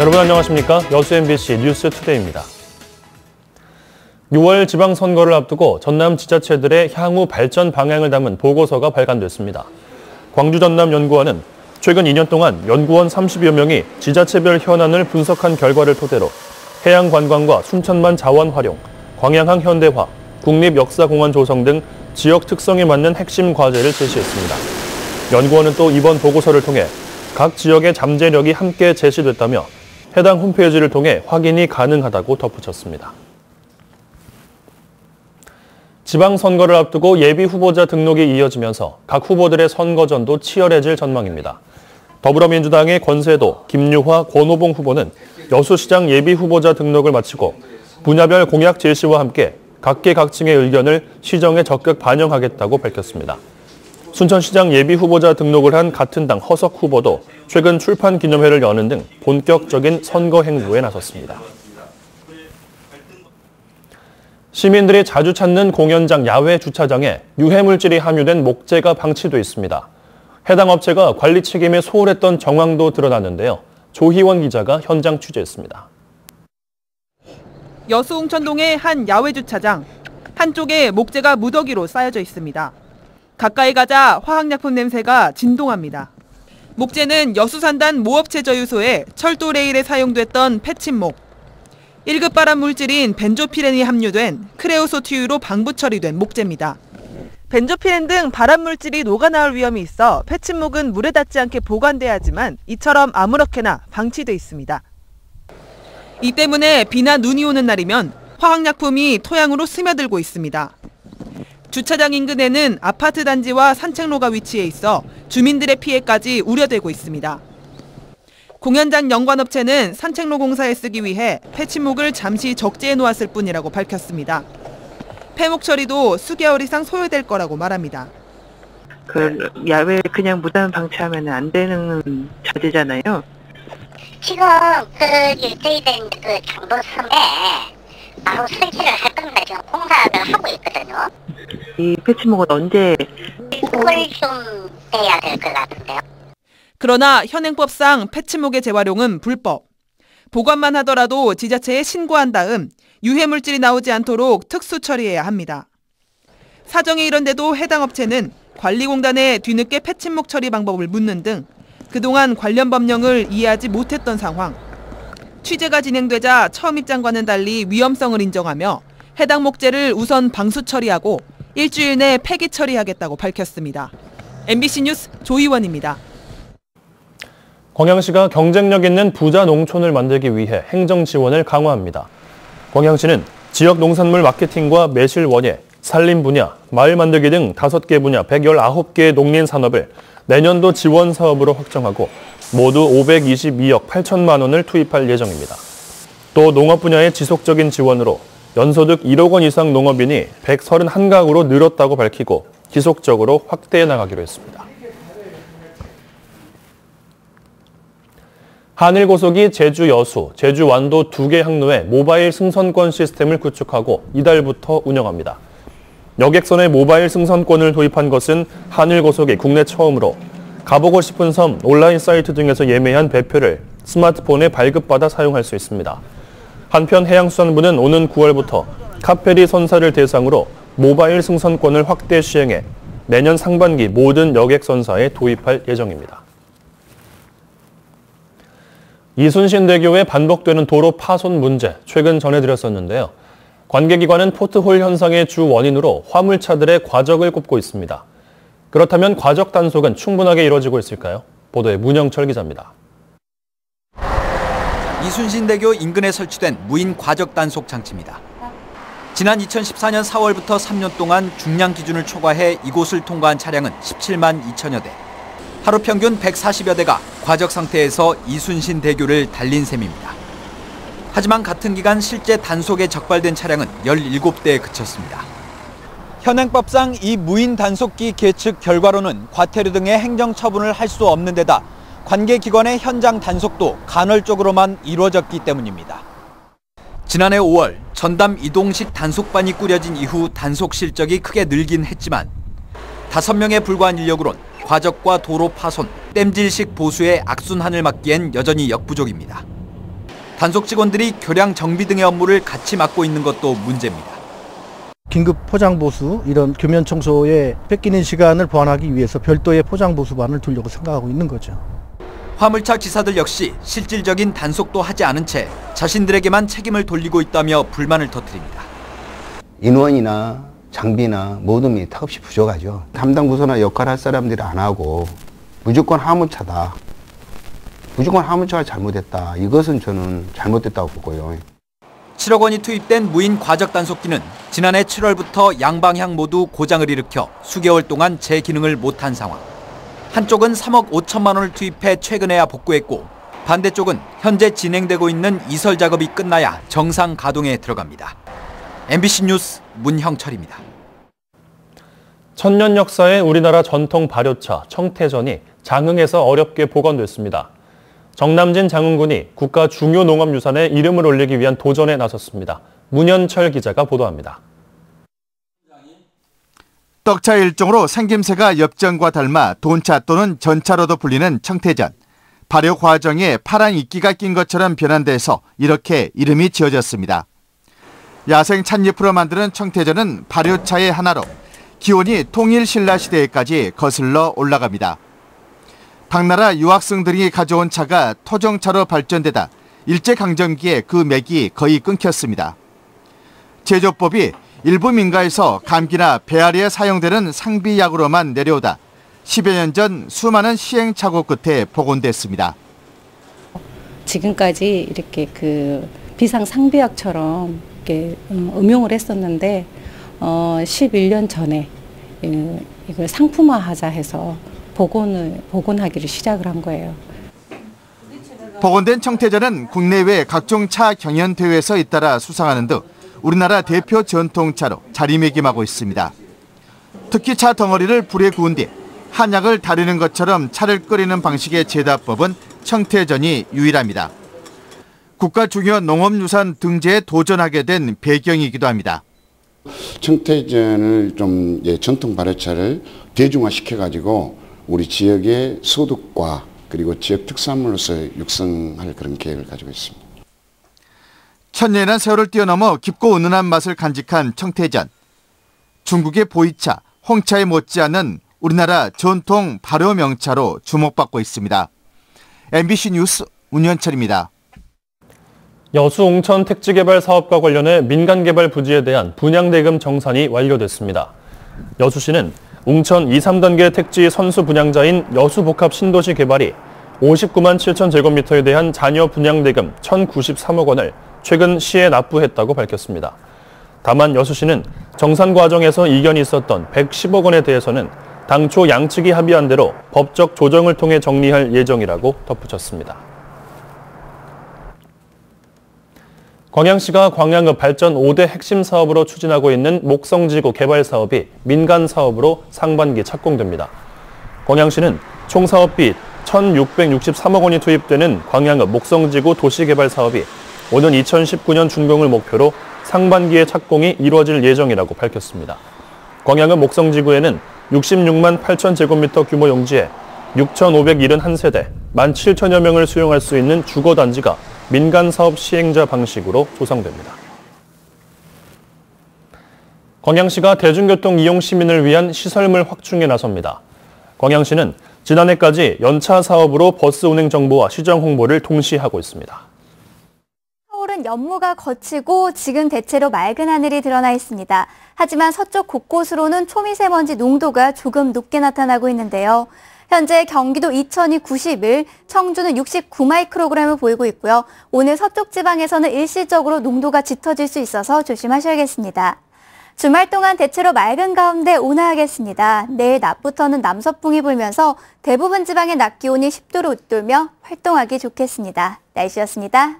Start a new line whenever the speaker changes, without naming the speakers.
여러분 안녕하십니까? 여수 MBC 뉴스투데이입니다. 6월 지방선거를 앞두고 전남 지자체들의 향후 발전 방향을 담은 보고서가 발간됐습니다. 광주전남연구원은 최근 2년 동안 연구원 30여 명이 지자체별 현안을 분석한 결과를 토대로 해양관광과 순천만 자원 활용, 광양항 현대화, 국립역사공원 조성 등 지역 특성에 맞는 핵심 과제를 제시했습니다. 연구원은 또 이번 보고서를 통해 각 지역의 잠재력이 함께 제시됐다며 해당 홈페이지를 통해 확인이 가능하다고 덧붙였습니다. 지방선거를 앞두고 예비 후보자 등록이 이어지면서 각 후보들의 선거전도 치열해질 전망입니다. 더불어민주당의 권세도, 김유화, 권오봉 후보는 여수시장 예비 후보자 등록을 마치고 분야별 공약 제시와 함께 각계각층의 의견을 시정에 적극 반영하겠다고 밝혔습니다. 순천시장 예비 후보자 등록을 한 같은 당 허석 후보도 최근 출판 기념회를 여는 등 본격적인 선거 행보에 나섰습니다. 시민들이 자주 찾는 공연장 야외 주차장에 유해물질이 함유된 목재가 방치돼 있습니다. 해당 업체가 관리 책임에 소홀했던 정황도 드러났는데요. 조희원 기자가 현장 취재했습니다.
여수 웅천동의 한 야외 주차장. 한쪽에 목재가 무더기로 쌓여져 있습니다. 가까이 가자 화학약품 냄새가 진동합니다. 목재는 여수산단 모업체 저유소에 철도 레일에 사용됐던 패침목. 1급 발암 물질인 벤조피렌이 함유된 크레오소티유로 방부 처리된 목재입니다. 벤조피렌 등 발암 물질이 녹아나올 위험이 있어 패침목은 물에 닿지 않게 보관돼야 하지만 이처럼 아무렇게나 방치돼 있습니다. 이 때문에 비나 눈이 오는 날이면 화학약품이 토양으로 스며들고 있습니다. 주차장 인근에는 아파트 단지와 산책로가 위치해 있어 주민들의 피해까지 우려되고 있습니다. 공연장 연관업체는 산책로 공사에 쓰기 위해 패침목을 잠시 적재해 놓았을 뿐이라고 밝혔습니다. 폐목 처리도 수개월 이상 소요될 거라고 말합니다.
야외 그냥 무단 방치하면 안 되는 자재잖아요.
지금 일제된 장보섬에 바로 설치를 할 겁니다. 지금 공사를 하고 있거든요.
이 패치목은 언제?
6월쯤 돼야 될 것 같은데요.
그러나 현행법상 패치목의 재활용은 불법. 보관만 하더라도 지자체에 신고한 다음 유해물질이 나오지 않도록 특수 처리해야 합니다. 사정이 이런데도 해당 업체는 관리공단에 뒤늦게 패치목 처리 방법을 묻는 등 그동안 관련 법령을 이해하지 못했던 상황. 취재가 진행되자 처음 입장과는 달리 위험성을 인정하며 해당 목재를 우선 방수 처리하고 일주일 내 폐기 처리하겠다고 밝혔습니다. MBC 뉴스 조희원입니다.
광양시가 경쟁력 있는 부자 농촌을 만들기 위해 행정 지원을 강화합니다. 광양시는 지역 농산물 마케팅과 매실 원예, 산림 분야, 마을 만들기 등 5개 분야 119개의 농린 산업을 내년도 지원 사업으로 확정하고 모두 522억 8천만 원을 투입할 예정입니다. 또 농업 분야의 지속적인 지원으로 연소득 1억 원 이상 농업인이 131가구로 늘었다고 밝히고 지속적으로 확대해 나가기로 했습니다. 한일고속이 제주 여수, 제주 완도 2개 항로에 모바일 승선권 시스템을 구축하고 이달부터 운영합니다. 여객선의 모바일 승선권을 도입한 것은 한일고속이 국내 처음으로 가보고 싶은 섬 온라인 사이트 등에서 예매한 배표를 스마트폰에 발급받아 사용할 수 있습니다. 한편 해양수산부는 오는 9월부터 카페리 선사를 대상으로 모바일 승선권을 확대 시행해 내년 상반기 모든 여객선사에 도입할 예정입니다. 이순신대교에 반복되는 도로 파손 문제 최근 전해드렸었는데요. 관계기관은 포트홀 현상의 주 원인으로 화물차들의 과적을 꼽고 있습니다. 그렇다면 과적 단속은 충분하게 이루어지고 있을까요? 보도에 문영철 기자입니다.
이순신대교 인근에 설치된 무인 과적 단속 장치입니다. 지난 2014년 4월부터 3년 동안 중량 기준을 초과해 이곳을 통과한 차량은 17만 2천여 대. 하루 평균 140여 대가 과적 상태에서 이순신대교를 달린 셈입니다. 하지만 같은 기간 실제 단속에 적발된 차량은 17대에 그쳤습니다. 현행법상 이 무인 단속기 계측 결과로는 과태료 등의 행정 처분을 할 수 없는 데다 관계기관의 현장 단속도 간헐적으로만 이루어졌기 때문입니다. 지난해 5월 전담 이동식 단속반이 꾸려진 이후 단속 실적이 크게 늘긴 했지만 5명에 불과한 인력으론 과적과 도로 파손, 땜질식 보수의 악순환을 막기엔 여전히 역부족입니다. 단속 직원들이 교량 정비 등의 업무를 같이 맡고 있는 것도 문제입니다.
긴급 포장보수, 이런 교면 청소에 뺏기는 시간을 보완하기 위해서 별도의 포장보수반을 두려고 생각하고 있는 거죠.
화물차 기사들 역시 실질적인 단속도 하지 않은 채 자신들에게만 책임을 돌리고 있다며 불만을 터뜨립니다.
인원이나 장비나 모든 게 턱없이 부족하죠. 담당 부서나 역할할 사람들이 안 하고 무조건 화물차다. 무조건 화물차가 잘못했다. 이것은 저는 잘못됐다고 보고요.
7억 원이 투입된 무인 과적 단속기는 지난해 7월부터 양방향 모두 고장을 일으켜 수개월 동안 재기능을 못한 상황. 한쪽은 3억 5천만 원을 투입해 최근에야 복구했고 반대쪽은 현재 진행되고 있는 이설 작업이 끝나야 정상 가동에 들어갑니다. MBC 뉴스 문형철입니다.
천년 역사의 우리나라 전통 발효차 청태전이 장흥에서 어렵게 복원됐습니다. 정남진 장흥군이 국가 중요 농업유산에 이름을 올리기 위한 도전에 나섰습니다. 문현철 기자가 보도합니다.
떡차 일종으로 생김새가 엽전과 닮아 돈차 또는 전차로도 불리는 청태전. 발효 과정에 파란 이끼가 낀 것처럼 변환돼서 이렇게 이름이 지어졌습니다. 야생 찻잎으로 만드는 청태전은 발효차의 하나로 기원이 통일 신라 시대에까지 거슬러 올라갑니다. 당나라 유학생들이 가져온 차가 토종차로 발전되다 일제강점기에 그 맥이 거의 끊겼습니다. 제조법이 일부 민가에서 감기나 배앓이에 사용되는 상비약으로만 내려오다 10여 년 전 수많은 시행착오 끝에 복원됐습니다.
지금까지 이렇게 비상 상비약처럼 이렇게 음용을 했었는데 11년 전에 이걸 상품화하자 해서 복원하기를 시작을 한 거예요.
복원된 청태전은 국내외 각종 차 경연 대회에서 잇따라 수상하는 등 우리나라 대표 전통차로 자리매김하고 있습니다. 특히 차 덩어리를 불에 구운 뒤 한약을 다리는 것처럼 차를 끓이는 방식의 제다법은 청태전이 유일합니다. 국가 중요 농업유산 등재에 도전하게 된 배경이기도 합니다.
청태전을 좀 전통 발효차를 대중화시켜가지고 우리 지역의 소득과 그리고 지역 특산물로서 육성할 그런 계획을 가지고 있습니다.
천년이란 세월을 뛰어넘어 깊고 은은한 맛을 간직한 청태전. 중국의 보이차, 홍차에 못지않은 우리나라 전통 발효 명차로 주목받고 있습니다. MBC 뉴스 문현철입니다.
여수 옹천 택지개발 사업과 관련해 민간개발 부지에 대한 분양대금 정산이 완료됐습니다. 여수시는 옹천 2, 3단계 택지 선수 분양자인 여수복합 신도시 개발이 59만 7천 제곱미터에 대한 잔여 분양대금 1,093억 원을 최근 시에 납부했다고 밝혔습니다. 다만 여수시는 정산 과정에서 이견이 있었던 110억 원에 대해서는 당초 양측이 합의한 대로 법적 조정을 통해 정리할 예정이라고 덧붙였습니다. 광양시가 광양읍 발전 5대 핵심 사업으로 추진하고 있는 목성지구 개발 사업이 민간 사업으로 상반기 착공됩니다. 광양시는 총 사업비 1,663억 원이 투입되는 광양읍 목성지구 도시개발 사업이 오는 2019년 준공을 목표로 상반기에 착공이 이루어질 예정이라고 밝혔습니다. 광양읍 목성지구에는 66만 8천 제곱미터 규모 용지에 6,571세대, 17,000여 명을 수용할 수 있는 주거단지가 민간 사업 시행자 방식으로 조성됩니다. 광양시가 대중교통 이용 시민을 위한 시설물 확충에 나섭니다. 광양시는 지난해까지 연차 사업으로 버스 운행 정보와 시정 홍보를 동시에 하고 있습니다.
서울은 연무가 거치고 지금 대체로 맑은 하늘이 드러나 있습니다. 하지만 서쪽 곳곳으로는 초미세먼지 농도가 조금 높게 나타나고 있는데요. 현재 경기도 이천이 91, 청주는 69마이크로그램을 보이고 있고요. 오늘 서쪽 지방에서는 일시적으로 농도가 짙어질 수 있어서 조심하셔야겠습니다. 주말 동안 대체로 맑은 가운데 온화하겠습니다. 내일 낮부터는 남서풍이 불면서 대부분 지방의 낮 기온이 10도를 웃돌며 활동하기 좋겠습니다. 날씨였습니다.